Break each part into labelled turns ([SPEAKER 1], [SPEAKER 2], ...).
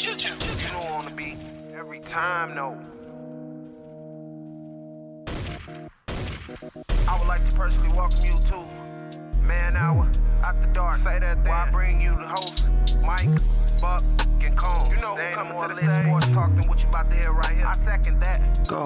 [SPEAKER 1] You don't want to be every time, no. I would like to personally welcome you to Man Hour After Dark. Say that thing. While I bring you the host, Mike, Buck, and Cone. You know who's coming to the stage. Sports talk than what you about to hear right here. I second that. Go.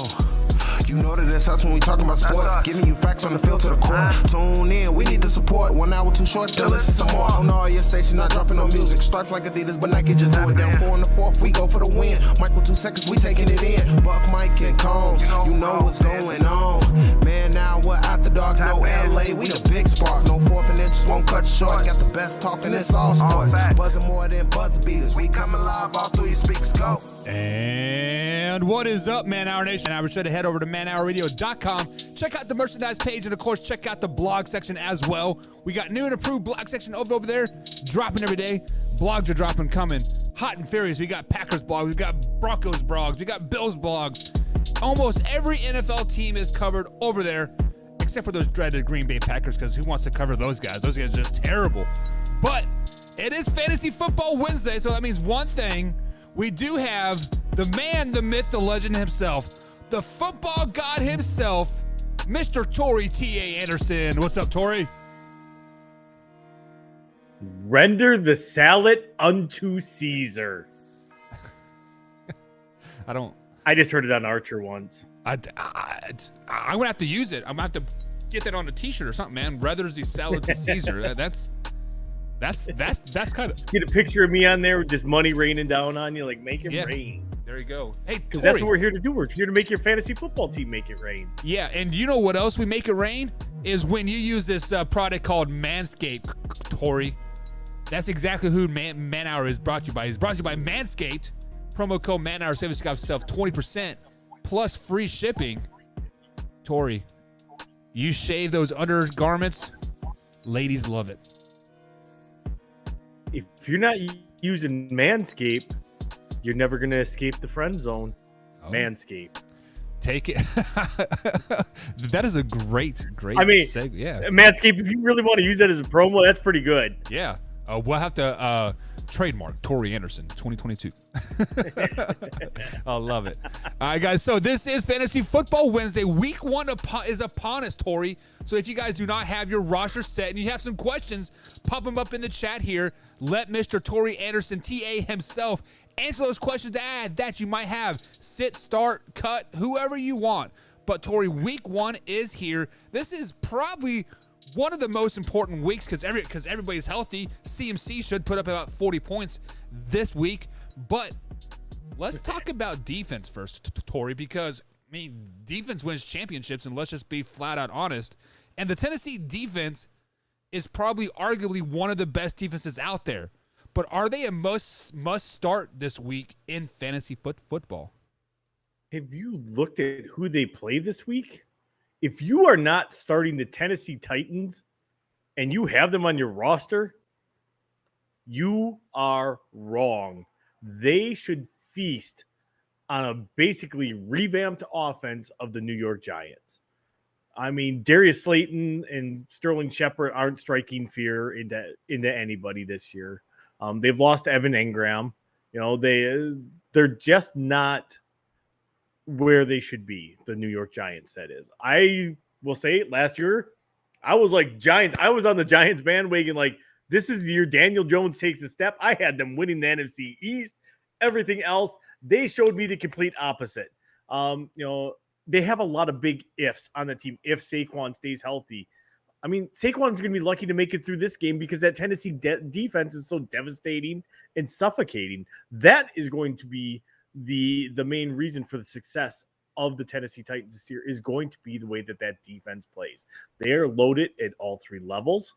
[SPEAKER 1] You know that it's us when we talking about sports. Giving you facts on the field to the core. Tune in, we need the support. 1 hour too short, then listen some more. On all your stations, not dropping no music. Stripes like Adidas, but Nike just do it. Down 4 in the 4th, we go for the win. Michael 2 seconds, we taking it in. Buck, Mike, and Combs, you know what's going on. Man, now we're After Dark, no LA, we the big spark. No 4th and inches won't cut you short. Got the best talking, it's all sports. Buzzing more than buzzer beaters. We coming live, all 3 speakers go.
[SPEAKER 2] And what is up, Man Hour Nation? I be sure to head over to manhourradio.com. Check out the merchandise page, and of course, check out the blog section as well. We got new and improved blog section over there, dropping every day. Blogs are dropping, coming hot and furious. We got Packers blogs, we got Broncos blogs, we got Bills blogs. Almost every NFL team is covered over there, except for those dreaded Green Bay Packers, because who wants to cover those guys? Those guys are just terrible. But it is Fantasy Football Wednesday, so that means one thing. We do have the man, the myth, the legend himself, the football god himself, Mr. Torrey T.A. Anderson. What's up, Torrey?
[SPEAKER 3] Render the salad unto Caesar.
[SPEAKER 2] I
[SPEAKER 3] just heard it on Archer once.
[SPEAKER 2] I'm going to have to use it. I'm going to have to get that on a t-shirt or something, man. Render the salad to Caesar. That's kind of...
[SPEAKER 3] Get a picture of me on there with just money raining down on you, like make it rain.
[SPEAKER 2] There you go. Hey,
[SPEAKER 3] because that's what we're here to do. We're here to make your fantasy football team make it rain.
[SPEAKER 2] Yeah, and you know what else we make it rain? Is when you use this product called Manscaped, Torrey. That's exactly who Man Hour is brought to you by. It's brought to you by Manscaped. Promo code Man Hour, save yourself 20% plus free shipping. Torrey, you shave those undergarments, ladies love it.
[SPEAKER 3] If you're not using Manscaped, you're never going to escape the friend zone. Oh. Manscaped.
[SPEAKER 2] Take it. That is a great
[SPEAKER 3] yeah. Manscaped, if you really want to use that as a promo, that's pretty good.
[SPEAKER 2] Yeah. We'll have to trademark Torrey Anderson 2022. I love it. All right, guys. So this is Fantasy Football Wednesday. Week 1 is upon us, Torrey. So if you guys do not have your roster set and you have some questions, pop them up in the chat here. Let Mr. Torrey Anderson, TA himself, answer those questions that you might have. Sit, start, cut, whoever you want. But Torrey, week 1 is here. This is probably one of the most important weeks because everybody's healthy. CMC should put up about 40 points this week. But let's talk about defense first, Torrey, because, I mean, defense wins championships, and let's just be flat out honest. And the Tennessee defense is probably arguably one of the best defenses out there. But are they a must start this week in fantasy football?
[SPEAKER 3] Have you looked at who they play this week? If you are not starting the Tennessee Titans and you have them on your roster, you are wrong. They should feast on a basically revamped offense of the New York Giants. I mean, Darius Slayton and Sterling Shepard aren't striking fear into anybody this year. They've lost Evan Engram. You know, they're just not where they should be, the New York Giants, that is. I will say last year, I was like Giants. I was on the Giants bandwagon like, this is the year Daniel Jones takes a step. I had them winning the NFC East. Everything else, they showed me the complete opposite. They have a lot of big ifs on the team if Saquon stays healthy. I mean, Saquon's going to be lucky to make it through this game because that Tennessee defense is so devastating and suffocating. That is going to be the main reason for the success of the Tennessee Titans this year, is going to be the way that defense plays. They are loaded at all 3 levels,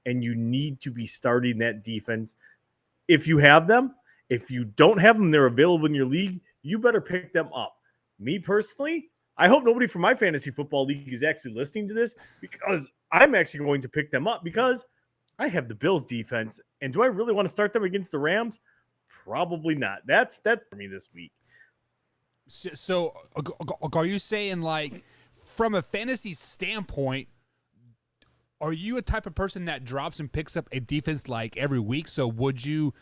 [SPEAKER 3] and you need to be starting that defense if you have them. If you don't have them, they're available in your league, you better pick them up. Me personally, I hope nobody from my fantasy football league is actually listening to this, because I'm actually going to pick them up because I have the Bills defense. And do I really want to start them against the Rams? Probably not. That's for me this week.
[SPEAKER 2] So are you saying, like, from a fantasy standpoint, Are you a type of person that drops and picks up a defense like every week? So would you,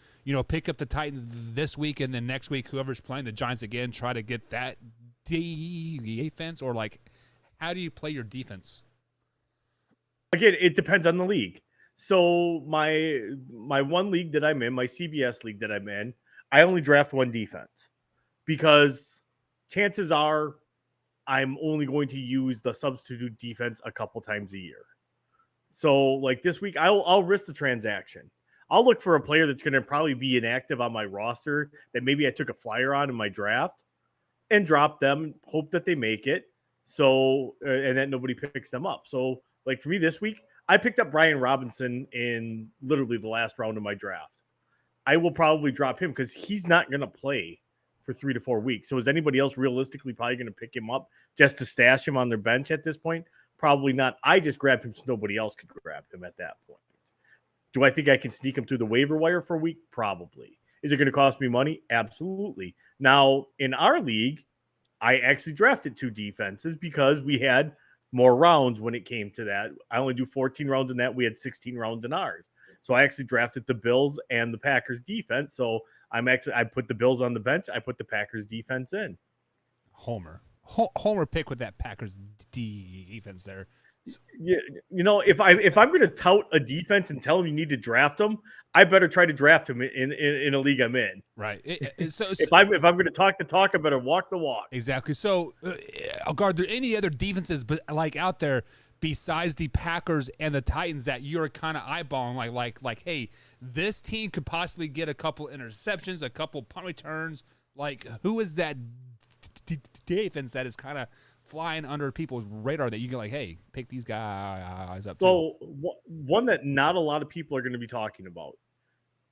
[SPEAKER 2] pick up the Titans this week and then next week, whoever's playing the Giants again, try to get that defense? Or like, how do you play your defense?
[SPEAKER 3] Again, it depends on the league. So my one league that I'm in, my CBS league that I'm in, I only draft one defense because chances are I'm only going to use the substitute defense a couple times a year. So like this week, I'll risk the transaction. I'll look for a player that's going to probably be inactive on my roster that maybe I took a flyer on in my draft and drop them, hope that they make it. So, and that nobody picks them up. So like for me this week, I picked up Brian Robinson in literally the last round of my draft. I will probably drop him because he's not going to play for 3 to 4 weeks. So is anybody else realistically probably going to pick him up just to stash him on their bench at this point? Probably not. I just grabbed him so nobody else could grab him at that point. Do I think I can sneak him through the waiver wire for a week? Probably. Is it going to cost me money? Absolutely. Now, in our league, I actually drafted 2 defenses because we had more rounds when it came to that. I only do 14 rounds in that. We had 16 rounds in ours. So I actually drafted the Bills and the Packers defense. So I put the Bills on the bench. I put the Packers defense in.
[SPEAKER 2] Homer pick with that Packers defense there.
[SPEAKER 3] Yeah, if I'm going to tout a defense and tell them you need to draft them, I better try to draft him in a league I'm in.
[SPEAKER 2] Right. So
[SPEAKER 3] if I'm going to talk the talk, I better walk the walk.
[SPEAKER 2] Exactly. So, are there any other defenses like out there besides the Packers and the Titans that you're kind of eyeballing? Like, hey, this team could possibly get a couple interceptions, a couple punt returns. Like, who is that defense that is kind of flying under people's radar that you can like, hey, pick these guys up?
[SPEAKER 3] So one that not a lot of people are going to be talking about.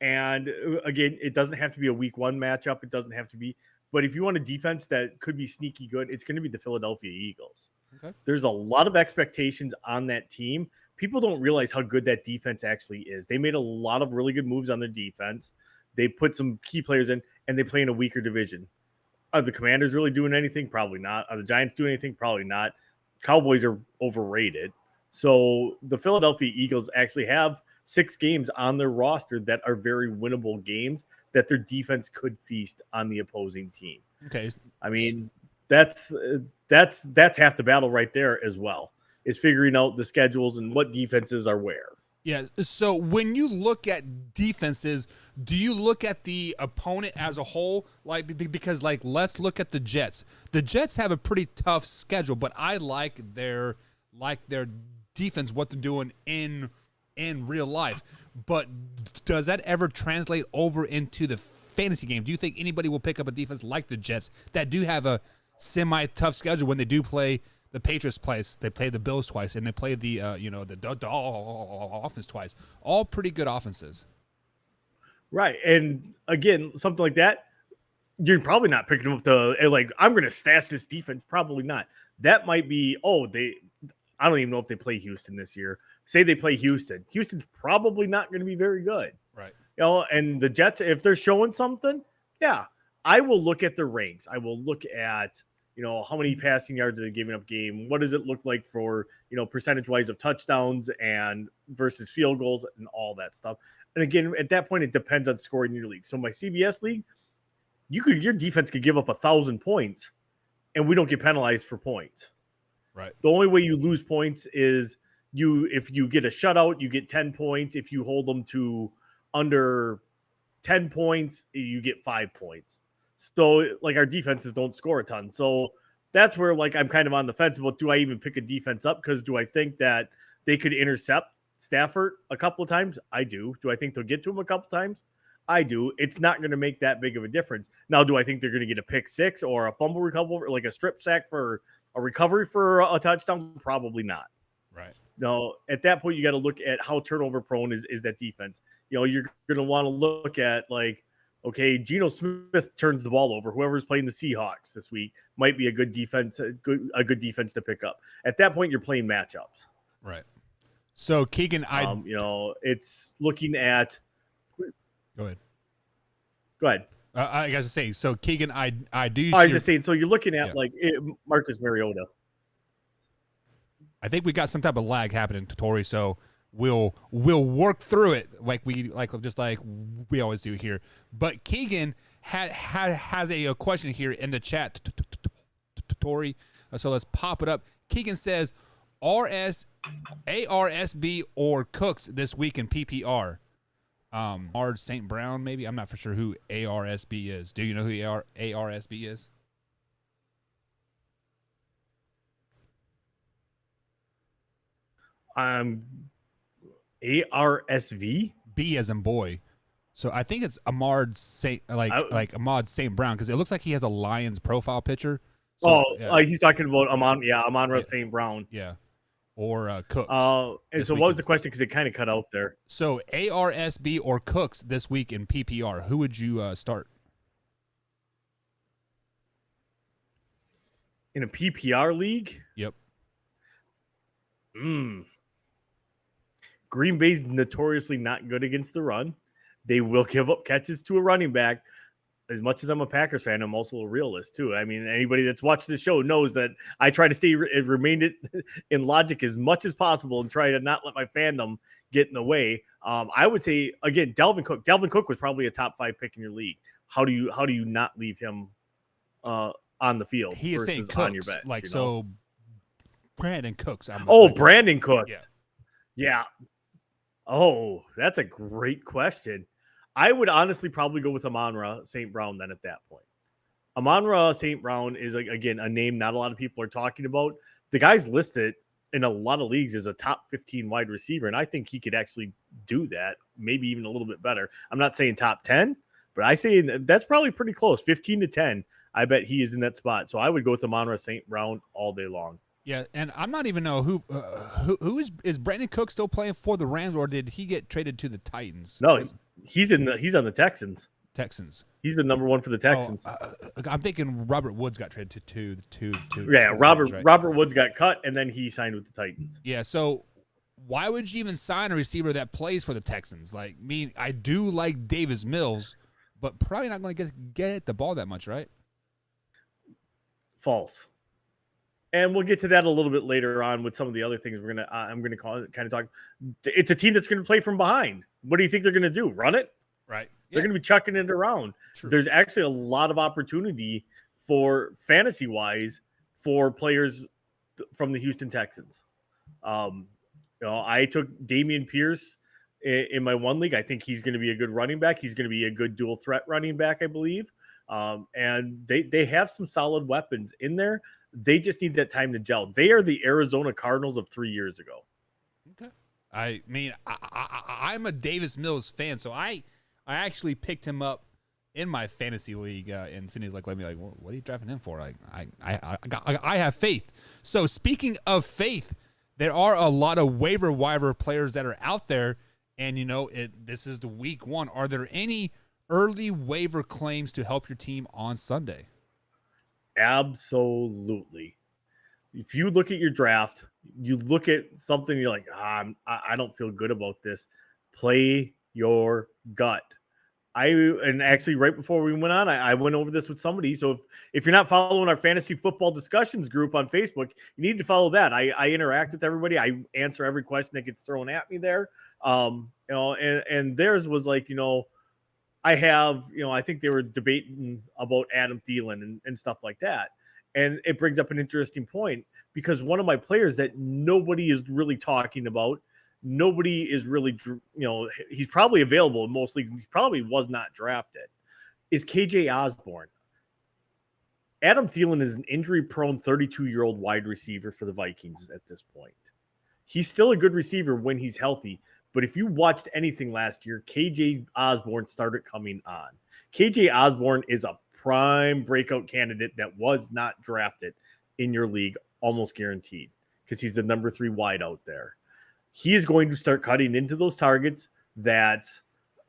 [SPEAKER 3] And again, it doesn't have to be a week 1 matchup. It doesn't have to be, but if you want a defense that could be sneaky good, it's going to be the Philadelphia Eagles.
[SPEAKER 2] Okay.
[SPEAKER 3] There's a lot of expectations on that team. People don't realize how good that defense actually is. They made a lot of really good moves on their defense. They put some key players in, and they play in a weaker division. Are the Commanders really doing anything? Probably not. Are the Giants doing anything? Probably not. Cowboys are overrated. So the Philadelphia Eagles actually have 6 games on their roster that are very winnable games that their defense could feast on the opposing team.
[SPEAKER 2] Okay.
[SPEAKER 3] I mean, that's half the battle right there as well, is figuring out the schedules and what defenses are where.
[SPEAKER 2] Yeah. So when you look at defenses, do you look at the opponent as a whole? Like, because like, let's look at the Jets. The Jets have a pretty tough schedule, but I like their defense, what they're doing in real life. But does that ever translate over into the fantasy game? Do you think anybody will pick up a defense like the Jets that do have a semi-tough schedule when they do play the Patriots twice, they play the Bills twice, and they play the the offense twice? All pretty good offenses.
[SPEAKER 3] Right. And again, something like that, you're probably not picking up I'm going to stash this defense. Probably not. That might be, I don't even know if they play Houston this year. Say they play Houston. Houston's probably not going to be very good.
[SPEAKER 2] Right.
[SPEAKER 3] And the Jets, if they're showing something, yeah, I will look at their ranks. I will look at, how many passing yards are they giving up game? What does it look like for, percentage-wise of touchdowns and versus field goals and all that stuff. And again, at that point, it depends on scoring in your league. So my CBS league, your defense could give up 1,000 points, and we don't get penalized for points.
[SPEAKER 2] Right.
[SPEAKER 3] The only way you lose points is if you get a shutout, you get 10 points. If you hold them to under 10 points, you get 5 points. So like our defenses don't score a ton. So that's where like I'm kind of on the fence about, do I even pick a defense up? Because do I think that they could intercept Stafford a couple of times? I do. Do I think they'll get to him a couple of times? I do. It's not going to make that big of a difference. Now, do I think they're going to get a pick 6 or a fumble recovery, like a strip sack for a recovery for a touchdown? Probably not.
[SPEAKER 2] Right.
[SPEAKER 3] No, at that point, you got to look at how turnover prone is that defense. You're going to want to look at okay, Geno Smith turns the ball over. Whoever's playing the Seahawks this week might be a good defense, a good defense to pick up. At that point, you're playing matchups.
[SPEAKER 2] Right. So Keegan,
[SPEAKER 3] it's looking at.
[SPEAKER 2] Go ahead.
[SPEAKER 3] Go ahead.
[SPEAKER 2] I got to say, so Keegan, I do.
[SPEAKER 3] I was just saying. So you're looking at Marcus Mariota.
[SPEAKER 2] I think we got some type of lag happening to Tori, so we'll work through it like we always do here. But Keegan has a question here in the chat, Tori. So let's pop it up. Keegan says, ARSB or Cooks this week in PPR. Ard St. Brown, maybe. I'm not for sure who ARSB is. Do you know who ARSB is?
[SPEAKER 3] ARSV?
[SPEAKER 2] B as in boy. So I think it's Ahmad St. Ahmad St. Brown, because it looks like he has a Lions profile picture. So,
[SPEAKER 3] he's talking about Amon-Ra St. Brown.
[SPEAKER 2] Yeah. Or Cooks.
[SPEAKER 3] And so what was the question? Because it kind of cut out there.
[SPEAKER 2] So ARSB or Cooks this week in PPR. Who would you start?
[SPEAKER 3] In a PPR league?
[SPEAKER 2] Yep.
[SPEAKER 3] Green Bay's notoriously not good against the run. They will give up catches to a running back. As much as I'm a Packers fan, I'm also a realist too. I mean, anybody that's watched this show knows that I try to remain in logic as much as possible and try to not let my fandom get in the way. I would say again, Dalvin Cook. Dalvin Cook was probably a top 5 pick in your league. How do you not leave him on the field
[SPEAKER 2] He is saying
[SPEAKER 3] versus
[SPEAKER 2] Cooks,
[SPEAKER 3] on your bench?
[SPEAKER 2] like, so Brandon Cooks.
[SPEAKER 3] Brandon Cooks. Yeah. Oh, that's a great question. I would honestly probably go with Amon-Ra St. Brown then at that point. Amon-Ra St. Brown is, again, a name not a lot of people are talking about. The guy's listed in a lot of leagues as a top 15 wide receiver, and I think he could actually do that, maybe even a little bit better. I'm not saying top 10, but I say that's probably pretty close, 15 to 10. I bet he is in that spot. So I would go with Amon-Ra St. Brown all day long.
[SPEAKER 2] Yeah, and I'm not even know who is Brandon Cook still playing for the Rams, or did he get traded to the Titans?
[SPEAKER 3] No, he's on the Texans. He's the number 1 for the Texans.
[SPEAKER 2] I'm thinking Robert Woods got traded to
[SPEAKER 3] Robert Woods got cut, and then he signed with the Titans.
[SPEAKER 2] Yeah, so why would you even sign a receiver that plays for the Texans? Like, I do like Davis Mills, but probably not going to get the ball that much, right?
[SPEAKER 3] False. And we'll get to that a little bit later on with some of the other things I'm gonna kind of talk. It's a team that's going to play from behind. What do you think they're going to do? Run it?
[SPEAKER 2] Right. Yeah.
[SPEAKER 3] They're going to be chucking it around. True. There's actually a lot of opportunity for fantasy wise for players from the Houston Texans. I took Dameon Pierce in my one league. I think he's going to be a good running back. He's going to be a good dual threat running back, I believe. And they have some solid weapons in there. They just need that time to gel. They are the Arizona Cardinals of 3 years ago.
[SPEAKER 2] Okay. I mean, I'm a Davis Mills fan, so I actually picked him up in my fantasy league, and Sydney's like, well, what are you drafting him for? Like, I have faith. So speaking of faith, there are a lot of waiver players that are out there, and this is the week 1. Are there any early waiver claims to help your team on Sunday?
[SPEAKER 3] Absolutely. If you look at your draft, you look at something, you're like, I don't feel good about this. Play your gut. And actually right before we went on, I went over this with somebody. So if you're not following our fantasy football discussions group on Facebook, you need to follow that. I interact with everybody. I answer every question that gets thrown at me there. And theirs was like, I have, I think they were debating about Adam Thielen and stuff like that. And it brings up an interesting point because one of my players that nobody is really talking about, nobody is really, he's probably available in most leagues. He probably was not drafted, is KJ Osborne. Adam Thielen is an injury-prone 32-year-old wide receiver for the Vikings at this point. He's still a good receiver when he's healthy. But if you watched anything last year, KJ Osborne started coming on. KJ Osborne is a prime breakout candidate that was not drafted in your league, almost guaranteed, because he's the number 3 wide out there. He is going to start cutting into those targets that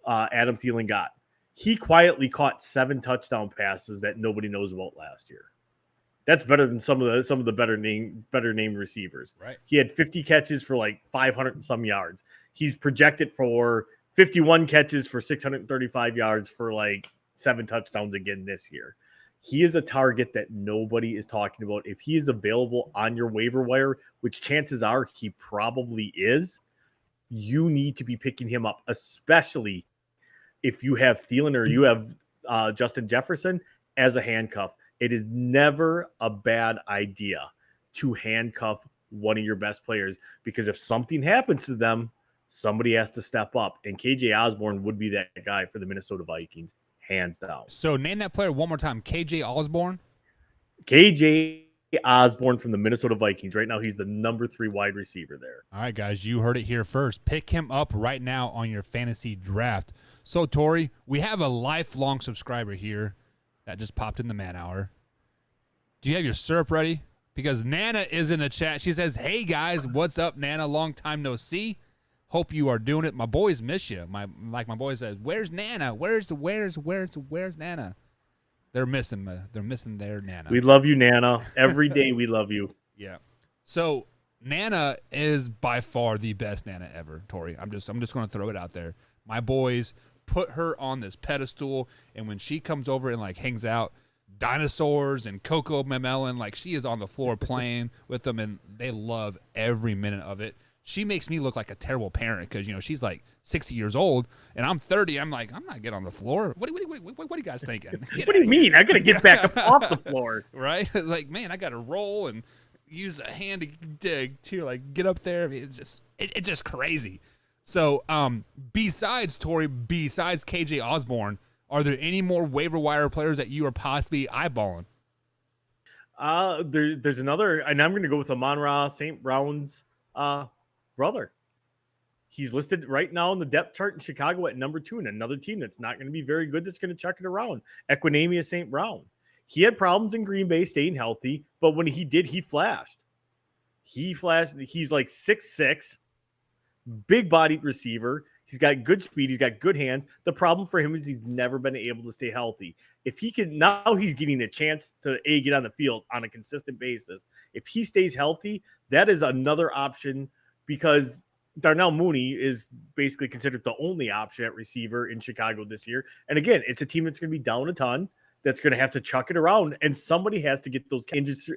[SPEAKER 3] Adam Thielen got. He quietly caught 7 touchdown passes that nobody knows about last year. That's better than some of the better named receivers.
[SPEAKER 2] Right.
[SPEAKER 3] He had 50 catches for like 500 and some yards. He's projected for 51 catches for 635 yards for like 7 touchdowns again this year. He is a target that nobody is talking about. If he is available on your waiver wire, which chances are he probably is, you need to be picking him up, especially if you have Thielen or you have Justin Jefferson as a handcuff. It is never a bad idea to handcuff one of your best players, because if something happens to them, somebody has to step up. And KJ Osborne would be that guy for the Minnesota Vikings, hands down.
[SPEAKER 2] So name that player one more time. KJ Osborne?
[SPEAKER 3] KJ Osborne from the Minnesota Vikings. Right now, he's the number 3 wide receiver there.
[SPEAKER 2] All right, guys, you heard it here first. Pick him up right now on your fantasy draft. So, Tori, we have a lifelong subscriber here that just popped in the man hour. Do you have your syrup ready? Because Nana is in the chat. She says, hey, guys, what's up, Nana? Long time no see. Hope you are doing it. My boys miss you. My boy says, where's Nana? Where's Nana? They're missing their Nana.
[SPEAKER 3] We love you, Nana. Every day we love you.
[SPEAKER 2] Yeah. So Nana is by far the best Nana ever, Tori. I'm just going to throw it out there. My boys put her on this pedestal, and when she comes over and like hangs out, dinosaurs and Coco Melon, like she is on the floor playing with them, and they love every minute of it. She makes me look like a terrible parent because, you know, she's like 60 years old and I'm 30. I'm like, I'm not getting on the floor. What are you guys thinking?
[SPEAKER 3] What do you mean? I got to get back up off the floor.
[SPEAKER 2] Right? Like, man, I got to roll and use a hand to dig to like get up there. I mean, it's just crazy. So besides KJ Osborne, are there any more waiver wire players that you are possibly eyeballing?
[SPEAKER 3] There's another, and I'm going to go with Amon-Ra St. Brown's brother. He's listed right now in the depth chart in Chicago at number 2, and another team that's not going to be very good that's going to chuck it around. Equinamia St. Brown. He had problems in Green Bay staying healthy, but when he did, he flashed. He's like 6'6", big-bodied receiver. He's got good speed. He's got good hands. The problem for him is he's never been able to stay healthy. If he can, now he's getting a chance to get on the field on a consistent basis. If he stays healthy, that is another option, because Darnell Mooney is basically considered the only option at receiver in Chicago this year. And again, it's a team that's going to be down a ton, that's going to have to chuck it around, and somebody has to get those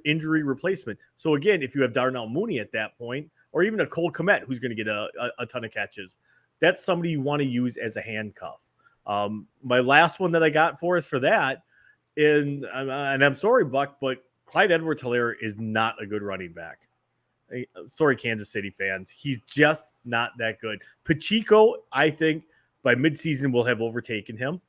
[SPEAKER 3] injury replacement. So again, if you have Darnell Mooney at that point, or even a Cole Kmet who's going to get a ton of catches, that's somebody you want to use as a handcuff. My last one that I got for us for that, and I'm sorry, Buck, but Clyde Edwards-Helaire is not a good running back. Sorry, Kansas City fans. He's just not that good. Pacheco, I think, by midseason will have overtaken him.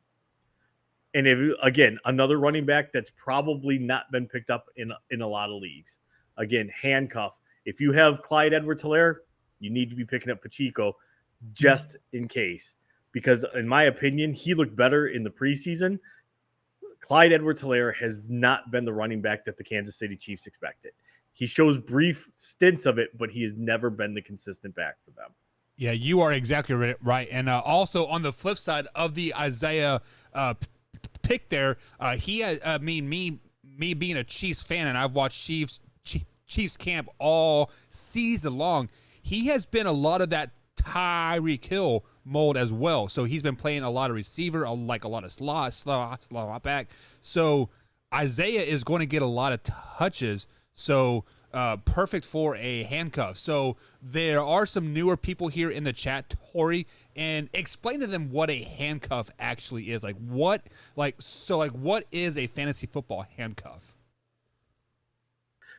[SPEAKER 3] And again, another running back that's probably not been picked up in a lot of leagues. Again, handcuff. If you have Clyde Edwards-Helaire, you need to be picking up Pacheco just in case. Because in my opinion, he looked better in the preseason. Clyde Edwards-Helaire has not been the running back that the Kansas City Chiefs expected. He shows brief stints of it, but he has never been the consistent back for them.
[SPEAKER 2] Yeah, you are exactly right. And also on the flip side of the Isaiah pick there, me being a Chiefs fan, and I've watched Chiefs camp all season long, he has been a lot of that Tyreek Hill mold as well. So he's been playing a lot of receiver, like a lot of slot back. So Isaiah is going to get a lot of touches. So perfect for a handcuff. So there are some newer people here in the chat, Tori, and explain to them what a handcuff actually is. What is a fantasy football handcuff?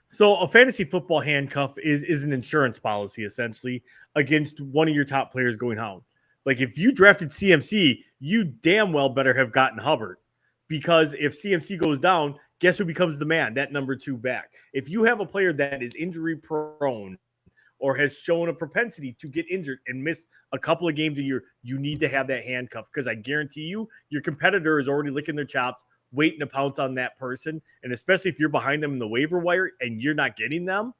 [SPEAKER 3] So a fantasy football handcuff is an insurance policy, essentially, against one of your top players going down. Like if you drafted CMC, you damn well better have gotten Hubbard, because if CMC goes down, guess who becomes the man? That number 2 back. If you have a player that is injury prone or has shown a propensity to get injured and miss a couple of games a year, you need to have that handcuff, because I guarantee you your competitor is already licking their chops, waiting to pounce on that person. And especially if you're behind them in the waiver wire and you're not getting them,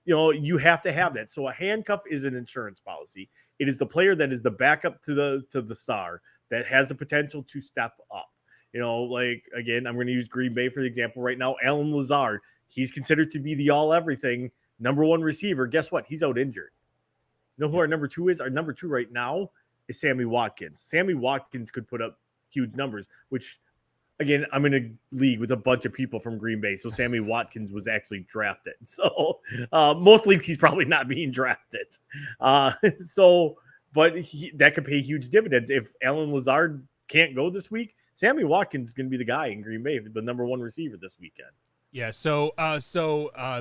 [SPEAKER 3] you have to have that. So a handcuff is an insurance policy. It is the player that is the backup to the star that has the potential to step up. Again, I'm going to use Green Bay for the example right now. Alan Lazard, he's considered to be the all-everything number 1 receiver. Guess what? He's out injured. You know who our number 2 is? Our number 2 right now is Sammy Watkins. Sammy Watkins could put up huge numbers, which again, I'm in a league with a bunch of people from Green Bay, so Sammy Watkins was actually drafted. So most leagues he's probably not being drafted. But that could pay huge dividends. If Alan Lazard can't go this week, Sammy Watkins is going to be the guy in Green Bay, the number one receiver this weekend.
[SPEAKER 2] Yeah, so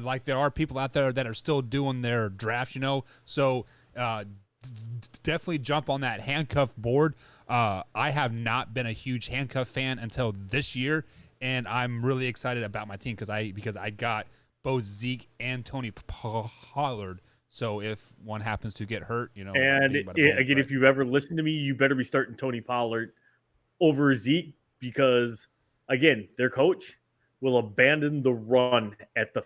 [SPEAKER 2] like there are people out there that are still doing their drafts, so definitely jump on that handcuff board. I have not been a huge handcuff fan until this year, and I'm really excited about my team because I got both Zeke and Tony Pollard. So if one happens to get hurt,
[SPEAKER 3] And again, if you've ever listened to me, you better be starting Tony Pollard over Zeke because, again, their coach will abandon the run at the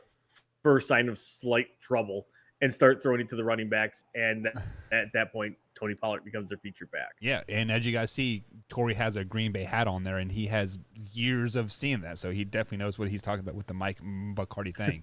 [SPEAKER 3] first sign of slight trouble and start throwing it to the running backs. And at that point, Tony Pollard becomes their featured back.
[SPEAKER 2] Yeah, and as you guys see, Torrey has a Green Bay hat on there, and he has years of seeing that, so he definitely knows what he's talking about with the Mike McCarty thing.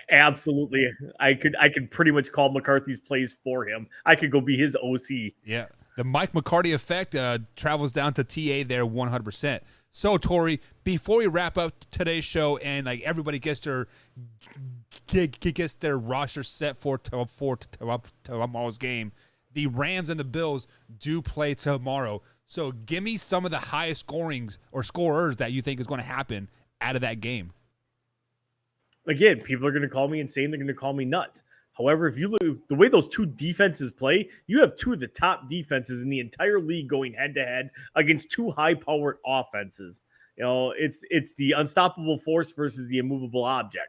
[SPEAKER 3] Absolutely, I could pretty much call McCarthy's plays for him. I could go be his OC.
[SPEAKER 2] Yeah, the Mike McCarty effect travels down to TA there 100%. So, Torrey, before we wrap up today's show and like everybody gets their roster set for tomorrow's game, the Rams and the Bills do play tomorrow. So, give me some of the highest scorings or scorers that you think is going to happen out of that game.
[SPEAKER 3] Again, people are going to call me insane. They're going to call me nuts. However, if you look the way those two defenses play, you have two of the top defenses in the entire league going head-to-head against two high-powered offenses. It's the unstoppable force versus the immovable object.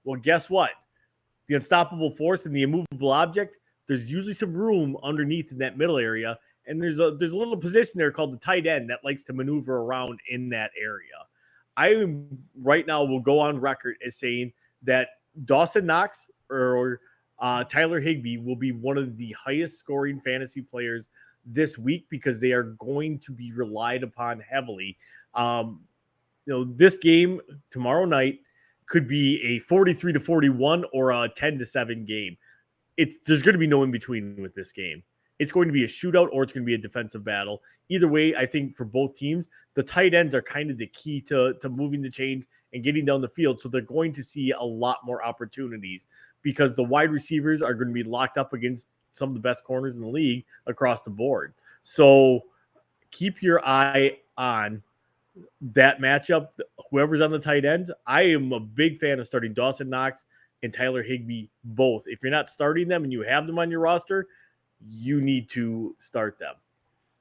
[SPEAKER 3] Well, guess what? The unstoppable force and the immovable object, there's usually some room underneath in that middle area, and there's a little position there called the tight end that likes to maneuver around in that area. I right now will go on record as saying that Dawson Knox or Tyler Higbee will be one of the highest scoring fantasy players this week because they are going to be relied upon heavily. This game tomorrow night could be a 43-41 or a 10-7 game. There's going to be no in between with this game. It's going to be a shootout or it's going to be a defensive battle. Either way, I think for both teams, the tight ends are kind of the key to moving the chains and getting down the field. So they're going to see a lot more opportunities because the wide receivers are going to be locked up against some of the best corners in the league across the board. So keep your eye on that matchup. Whoever's on the tight ends, I am a big fan of starting Dawson Knox and Tyler Higbee both. If you're not starting them and you have them on your roster, you need to start them.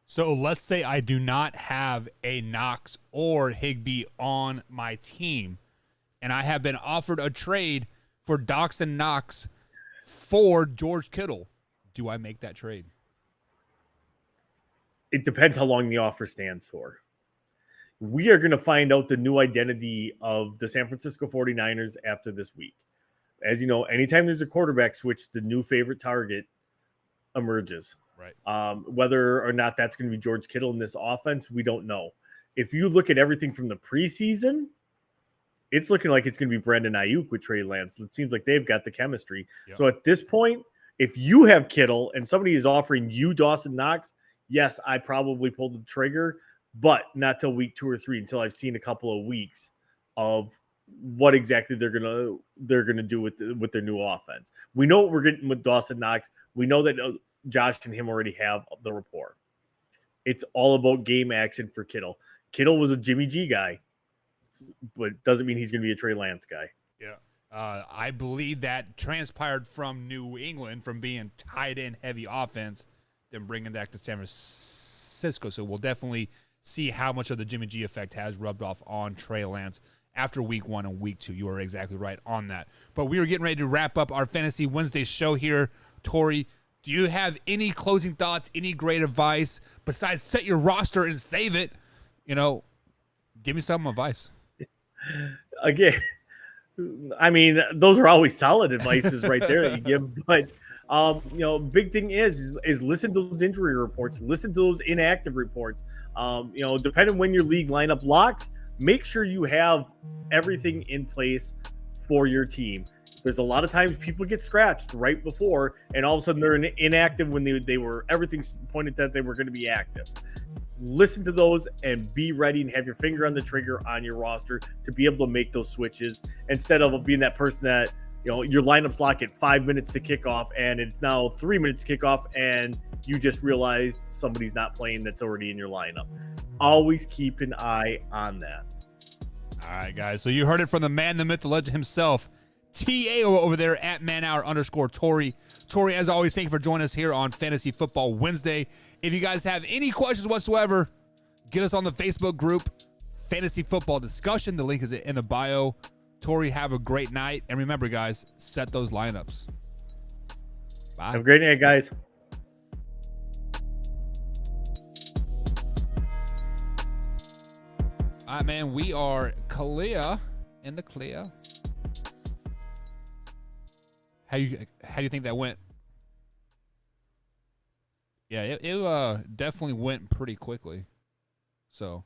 [SPEAKER 2] So let's say I do not have a Knox or Higbee on my team, and I have been offered a trade for Dawson Knox for George Kittle. Do I make that trade?
[SPEAKER 3] It depends how long the offer stands for. We are going to find out the new identity of the San Francisco 49ers after this week. As you know, anytime there's a quarterback switch, the new favorite target emerges.
[SPEAKER 2] Right.
[SPEAKER 3] Whether or not that's going to be George Kittle in this offense, we don't know. If you look at everything from the preseason, it's looking like it's going to be Brandon Ayuk with Trey Lance. It seems like they've got the chemistry. Yep. So at this point, if you have Kittle and somebody is offering you Dawson Knox, yes, I probably pull the trigger, but not till week 2 or 3 until I've seen a couple of weeks of what exactly they're gonna do with their new offense. We know what we're getting with Dawson Knox. We know that Josh and him already have the rapport. It's all about game action for Kittle. Kittle was a Jimmy G guy, but doesn't mean he's going to be a Trey Lance guy.
[SPEAKER 2] Yeah. I believe that transpired from New England, from being tight end heavy offense, then bringing that to San Francisco. So we'll definitely see how much of the Jimmy G effect has rubbed off on Trey Lance after week 1 and week 2. You are exactly right on that. But we are getting ready to wrap up our Fantasy Wednesday show here. Torrey, do you have any closing thoughts, any great advice besides set your roster and save it? Give me some advice.
[SPEAKER 3] Again, I mean, those are always solid advices right there that you give. But, big thing is listen to those injury reports, listen to those inactive reports. Depending when your league lineup locks, make sure you have everything in place for your team. There's a lot of times people get scratched right before, and all of a sudden they're inactive when they were everything's pointed that they were going to be active. listen to those and be ready and have your finger on the trigger on your roster to be able to make those switches instead of being that person that, your lineups lock at 5 minutes to kick off and it's now 3 minutes to kick off and you just realize somebody's not playing that's already in your lineup. Always keep an eye on that.
[SPEAKER 2] All right, guys. So you heard it from the man, the myth, the legend himself, TA over there at @manhour_Tori. Tori, as always, thank you for joining us here on Fantasy Football Wednesday. If you guys have any questions whatsoever, get us on the Facebook group, Fantasy Football Discussion. The link is in the bio. Tori, have a great night. And remember, guys, set those lineups. Bye.
[SPEAKER 3] Have a great night, guys.
[SPEAKER 2] All right, man. We are clear in the clear. How do you think that went? Yeah, it definitely went pretty quickly. So